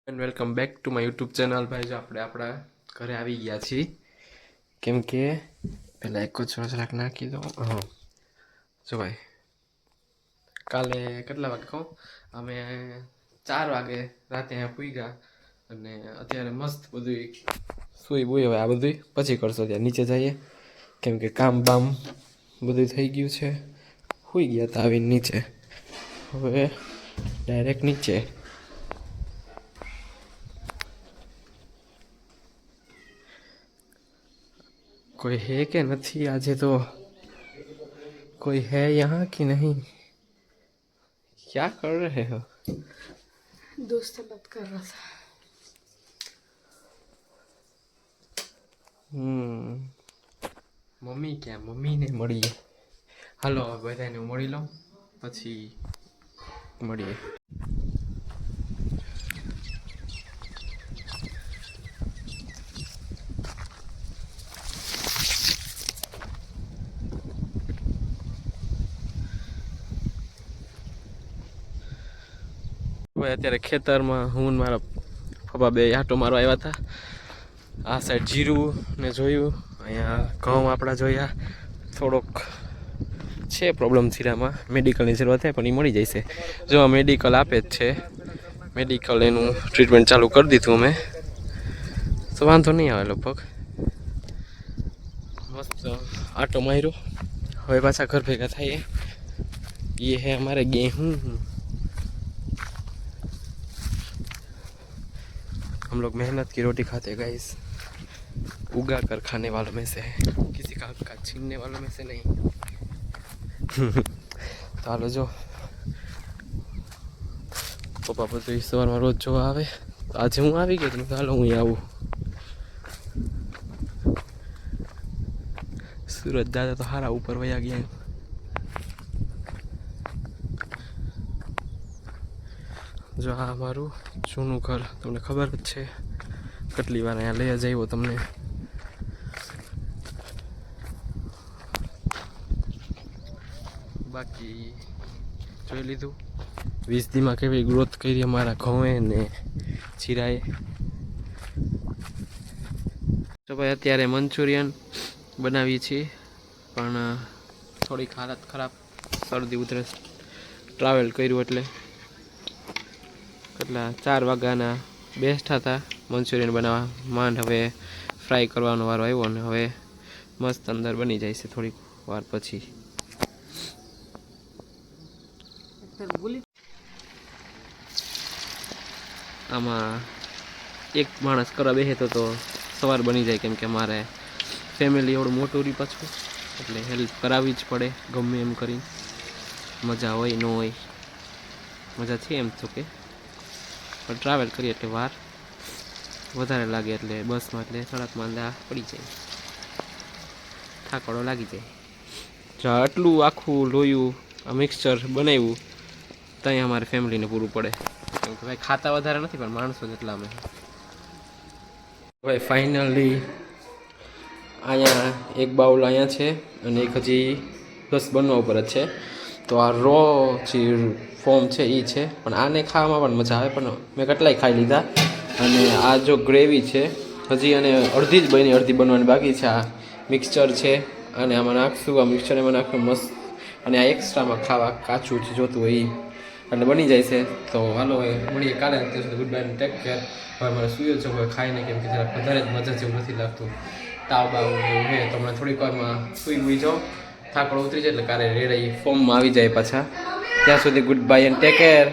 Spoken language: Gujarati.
And welcome back to my YouTube channel. ભાઈ જો આપણે આપણા ઘરે આવી ગયા છીએ, કેમ કે પહેલાં એક જ જરાક નાખી દો. હા જો ભાઈ, કાલે કેટલા વાગે કહું, અમે 4 વાગે રાતે અહીંયા પૂગ્યા અને અત્યારે મસ્ત બધું સુઈ બુઈ. હવે આ બધું પછી કરશો, ત્યાં નીચે જઈએ કેમ કે કામ બામ બધું થઈ ગયું છે. સુઈ ગયા હતા આવીને નીચે, હવે ડાયરેક્ટ નીચે. कोई है कि नहीं आज? तो कोई है यहाँ कि नहीं? क्या कर रहे हो? दोस्त से बात कर रहा था. मम्मी क्या, मम्मी ने मळीए. हालो बधाने मळी लो પછી મળીએ. અત્યારે ખેતરમાં હું મારા પપ્પા બે આટો મારવા આવ્યા હતા. આ સાઈડ જીરું ને જોયું, અહીંયા ઘઉં આપણા જોયા. થોડોક છે પ્રોબ્લેમ જીરામાં, મેડિકલની જરૂરત થાય પણ એ મળી જશે. જો મેડિકલ આપે જ છે, મેડિકલ એનું ટ્રીટમેન્ટ ચાલુ કરી દીધું અમે, તો વાંધો નહીં આવે લગભગ. મસ્ત આટો માર્યો, હવે પાછા ઘર ભેગા થાય. ये है हमारे गेहूँ. हम लोग मेहनत की रोटी खाते हैं गाइस, उगा कर खाने वालों में से है, किसी का हक का छीनने वालों में से नहीं. तो हालो जो पप्पा બધું સવારમાં રોજ જોવા આવે, તો આજે હું આવી ગયો તો હાલો હું આવું. સુરત દાદા તો હારા ઉપર વયા ગયા. જો આ અમારું જૂનું ઘર, તમને ખબર જ છે, કેટલી વાર અહીંયા લઈ જ આવ્યો તમને. બાકી જોઈ લીધું 20 દીમાં કેવી ગ્રોથ કરી અમારા ઘઉંએ ને જીરાએ. તો ભાઈ અત્યારે મંચુરિયન બનાવીએ છીએ, પણ થોડીક હાલત ખરાબ, શરદી ઉધરસ, ટ્રાવેલ કર્યું એટલે. કેટલા 4 વાગ્યાના બેસ્ટ હતા મંચુરિયન બનાવવા. માંડ હવે ફ્રાય કરવાનો વારો આવ્યો ને હવે મસ્ત અંદર બની જાય છે થોડીક વાર પછી. આમાં એક માણસ કરવા બેસે તો સવાર બની જાય, કેમ કે મારે ફેમિલી એવડું મોટું રહ્યું પાછું, એટલે હેલ્પ કરાવવી જ પડે ગમે એમ કરી. મજા હોય ન હોય, મજા છે એમ તો કે, પણ ટ્રાવેલ કરીએ એટલે વાર વધારે લાગે, એટલે બસમાં એટલે થોડાક માંદા પડી જાય, થાકડો લાગી જાય. જો આટલું આખું લોયું આ મિક્સચર બનાવ્યું ત્યાં અમારે ફેમિલીને પૂરું પડે, કેમ કે ભાઈ ખાતા વધારે નથી પણ માણસો જેટલા અમે. ભાઈ ફાઇનલી અહીંયા એક બાઉલ અહીંયા છે અને એક હજી બસ બનવા ઉપર જ છે. તો આ રો જે ફોર્મ છે એ છે, પણ આને ખાવામાં પણ મજા આવે, પણ મેં કેટલાય ખાઈ લીધા. અને આ જો ગ્રેવી છે હજી, અને અડધી જ બની, અડધી બનવાની બાકી છે. આ મિક્સચર છે અને આમાં નાખશું, આ મિક્સચર એમાં નાખશું મસ્ત. અને આ એક્સ્ટ્રામાં ખાવા કાચું છે જોતું હોય એ, એટલે બની જાય છે. તો હાલો હવે મળીએ કાલે. અત્યાર સુધી ગુડ બાય, ટેક કેર. હવે મારે સુયો છે, હવે ખાઈને, કેમ કે જરાક વધારે જ મજા જેવું નથી લાગતું. તાવ બાવ એવું છે તો હમણાં થોડીક વારમાં સુઈ બુઈ જાઓ, થાકડો ઉતરી જાય એટલે કારે રેડા ફોર્મમાં આવી જાય પાછા. ત્યાં સુધી good bye and take care.